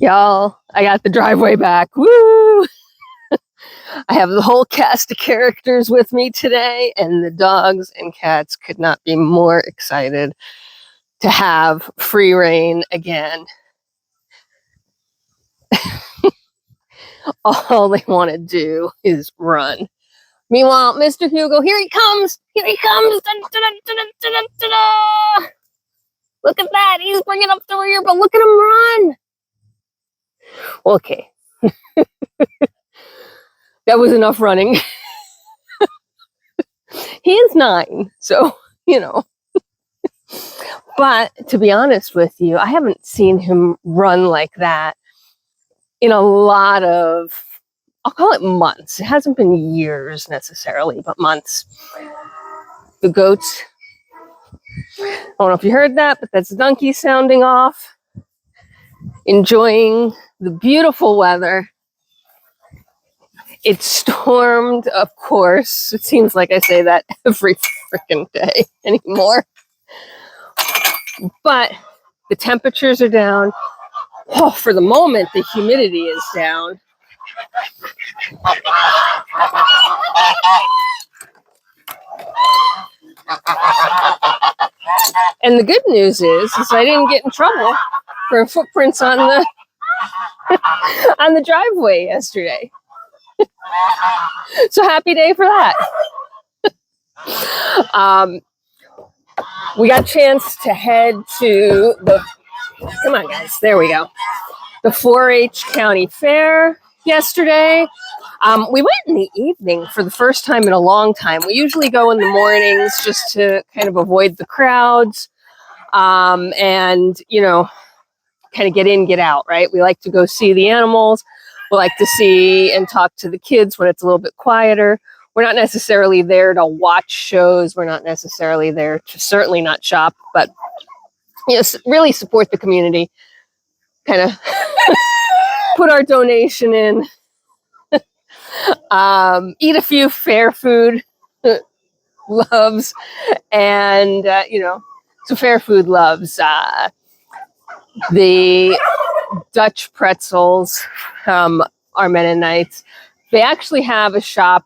Y'all, I got the driveway back. Woo! I have the whole cast of characters with me today, and the dogs and cats could not be more excited to have free reign again. All they want to do is run. Meanwhile, Mr. Hugo, here he comes! Here he comes! Da-da-da-da-da-da-da-da! Look at that! He's bringing up the rear, but look at him run! Okay. That was enough running. He is 9, so, you know. But to be honest with you, I haven't seen him run like that in a lot of, I'll call it months. It hasn't been years necessarily, but months. The goats, I don't know if you heard that, but that's the donkey sounding off, enjoying the beautiful weather. It stormed, of course. It seems like I say that every freaking day anymore. But the temperatures are down. Oh, for the moment, the humidity is down. And the good news is I didn't get in trouble for footprints on the on the driveway yesterday. So happy day for that. We got a chance to head to the, come on guys, there we go, the 4-H County Fair yesterday. We went in the evening for the first time in a long time. We usually go in the mornings just to kind of avoid the crowds and, you know, kind of get in, get out, right? We like to go see the animals. We like to see and talk to the kids when it's a little bit quieter. We're not necessarily there to watch shows. We're not necessarily there to certainly not shop, but, you know, really support the community. Kind of put our donation in. Eat a few fair food loves, and, you know, so fair food loves. The Dutch pretzels are Mennonites. They actually have a shop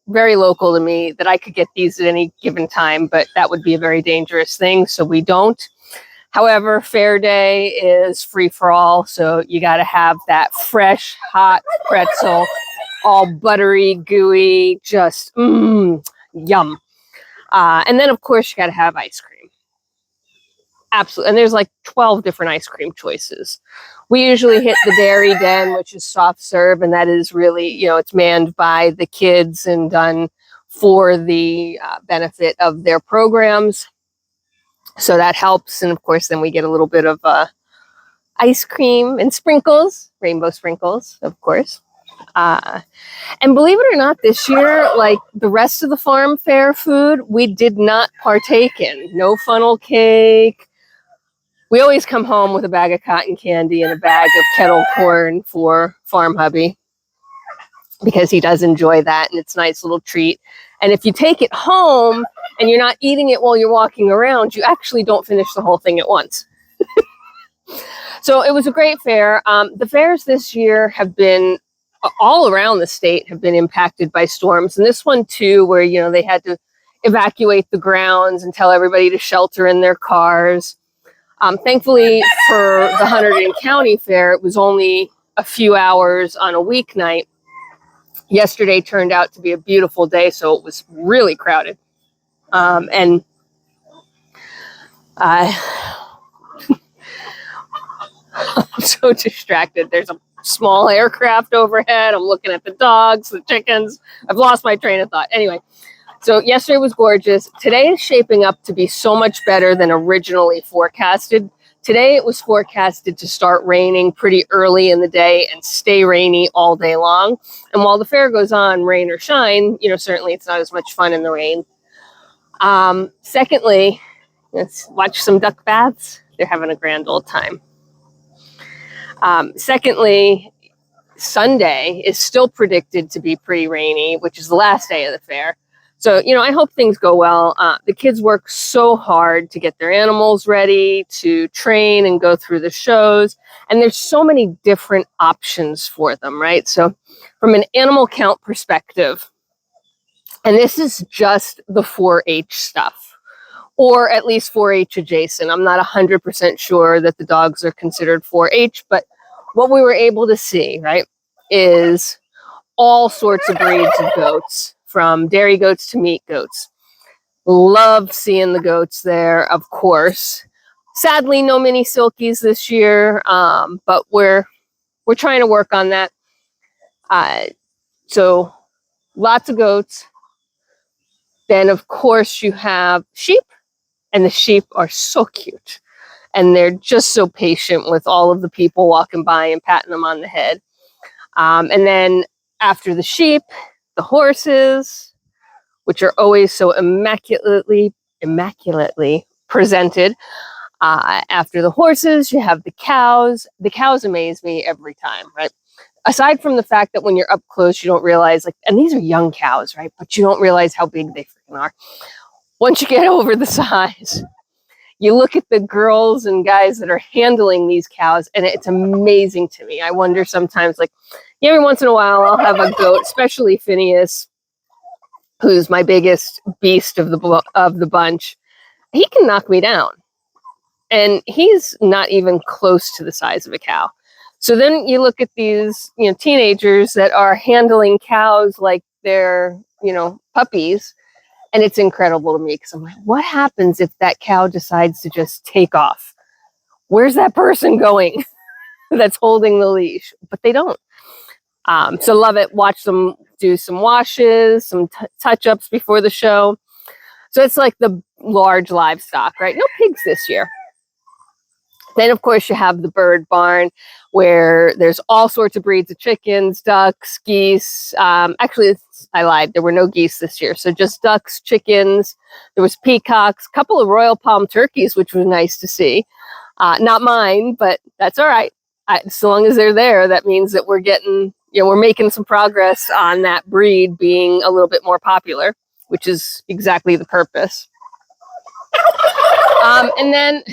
very local to me that I could get these at any given time, but that would be a very dangerous thing, so we don't. However, Fair Day is free for all, so you got to have that fresh, hot pretzel, all buttery, gooey, just yum. And then, of course, you got to have ice cream. Absolutely. And there's like 12 different ice cream choices. We usually hit the Dairy Den, which is soft serve, and that is really, you know, it's manned by the kids and done for the benefit of their programs. So that helps. And of course, then we get a little bit of ice cream and sprinkles, rainbow sprinkles, of course. And believe it or not, this year, like the rest of the farm fair food, we did not partake in. No funnel cake. We always come home with a bag of cotton candy and a bag of kettle corn for Farm Hubby because he does enjoy that and it's a nice little treat. And if you take it home and you're not eating it while you're walking around, you actually don't finish the whole thing at once. So it was a great fair. The fairs this year have been all around the state have been impacted by storms. And this one too, where, you know, they had to evacuate the grounds and tell everybody to shelter in their cars. Thankfully for the Hunterdon County Fair, it was only a few hours on a weeknight. Yesterday turned out to be a beautiful day, so it was really crowded. And I'm so distracted. There's a small aircraft overhead. I'm looking at the dogs, the chickens. I've lost my train of thought. Anyway, so yesterday was gorgeous. Today is shaping up to be so much better than originally forecasted. Today it was forecasted to start raining pretty early in the day and stay rainy all day long. And while the fair goes on, rain or shine, you know, certainly it's not as much fun in the rain. Secondly, let's watch some duck baths. They're having a grand old time. Secondly, Sunday is still predicted to be pretty rainy, which is the last day of the fair. So, I hope things go well. The kids work so hard to get their animals ready, to train and go through the shows. And there's so many different options for them, right? So from an animal count perspective, and this is just the 4-H stuff, or at least 4-H adjacent. I'm not 100% sure that the dogs are considered 4-H, but what we were able to see, right, is all sorts of breeds of goats, from dairy goats to meat goats. Love seeing the goats there, of course. Sadly, no mini silkies this year, but we're trying to work on that. So lots of goats. Then, of course, you have sheep, and the sheep are so cute. And they're just so patient with all of the people walking by and patting them on the head. And then after the sheep, the horses, which are always so immaculately presented. After the horses, you have the cows. The cows amaze me every time, right? Aside from the fact that when you're up close, you don't realize, and these are young cows, right? But you don't realize how big they freaking are. Once you get over the size, you look at the girls and guys that are handling these cows, and it's amazing to me. I wonder sometimes, every once in a while, I'll have a goat, especially Phineas, who's my biggest beast of the bunch. He can knock me down, and he's not even close to the size of a cow. So then you look at these, teenagers that are handling cows like they're, puppies, and it's incredible to me because I'm like, what happens if that cow decides to just take off? Where's that person going that's holding the leash? But they don't. So love it. Watch them do some washes, some touch-ups before the show. So it's like the large livestock, right? No pigs this year. Then, of course, you have the bird barn where there's all sorts of breeds of chickens, ducks, geese. Actually, I lied. There were no geese this year. So just ducks, chickens. There was peacocks, a couple of Royal Palm turkeys, which was nice to see. Not mine, but that's all right. So long as they're there, that means that we're getting, we're making some progress on that breed being a little bit more popular, which is exactly the purpose. And then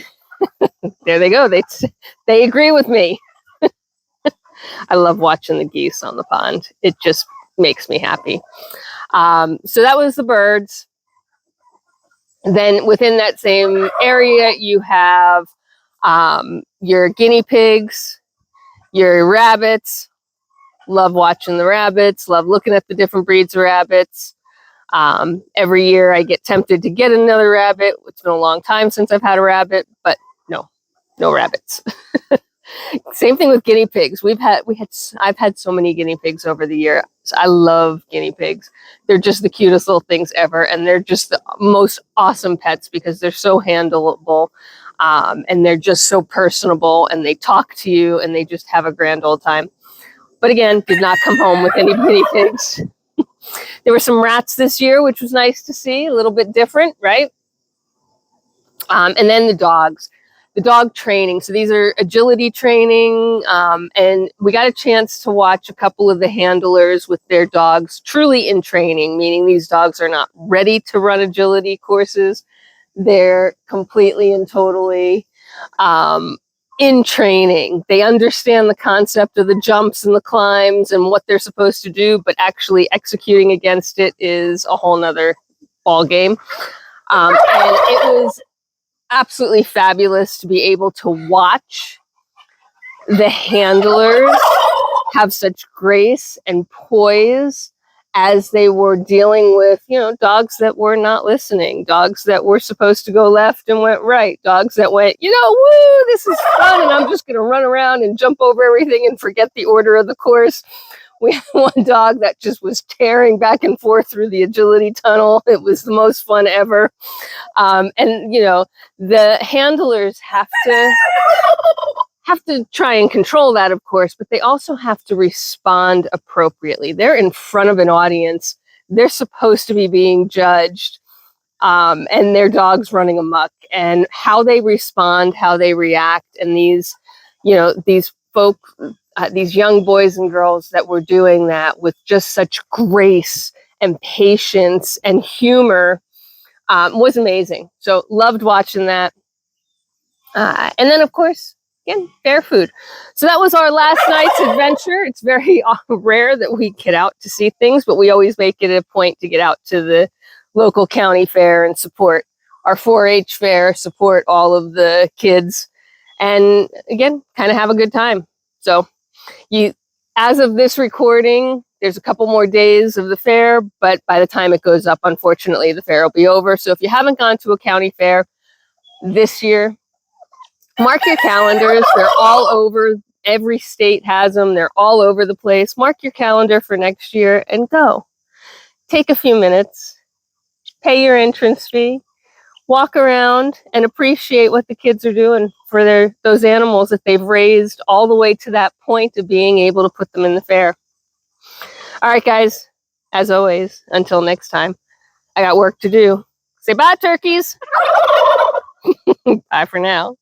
there they go. They agree with me. I love watching the geese on the pond. It just makes me happy. So that was the birds. Then within that same area, you have your guinea pigs, your rabbits. Love watching the rabbits. Love looking at the different breeds of rabbits. Every year I get tempted to get another rabbit. It's been a long time since I've had a rabbit, but no rabbits. Same thing with guinea pigs. I've had so many guinea pigs over the year. I love guinea pigs. They're just the cutest little things ever, and they're just the most awesome pets because they're so handleable, and they're just so personable, and they talk to you, and they just have a grand old time. But again, did not come home with any guinea pigs. There were some rats this year, which was nice to see, a little bit different, right? And then the dogs. The dog training. So these are agility training, and we got a chance to watch a couple of the handlers with their dogs truly in training, meaning these dogs are not ready to run agility courses. They're completely and totally in training. They understand the concept of the jumps and the climbs and what they're supposed to do, but actually executing against it is a whole nother ball game. And it was absolutely fabulous to be able to watch the handlers have such grace and poise as they were dealing with, dogs that were not listening, dogs that were supposed to go left and went right, dogs that went, woo, this is fun, and I'm just going to run around and jump over everything and forget the order of the course. We had one dog that just was tearing back and forth through the agility tunnel. It was the most fun ever. And, the handlers have to try and control that, of course, but they also have to respond appropriately. They're in front of an audience. They're supposed to be being judged, and their dog's running amok. And how they respond, how they react, and these young boys and girls that were doing that with just such grace and patience and humor was amazing. So loved watching that. And then, of course, again, fair food. So that was our last night's adventure. It's very rare that we get out to see things, but we always make it a point to get out to the local county fair and support our 4-H fair, support all of the kids, and again, kind of have a good time. So as of this recording, there's a couple more days of the fair, but by the time it goes up, unfortunately, the fair will be over. So if you haven't gone to a county fair this year, mark your calendars. They're all over. Every state has them. They're all over the place. Mark your calendar for next year and go. Take a few minutes, pay your entrance fee, walk around and appreciate what the kids are doing for those animals that they've raised all the way to that point of being able to put them in the fair. All right, guys, as always, until next time, I got work to do. Say bye, turkeys. Bye for now.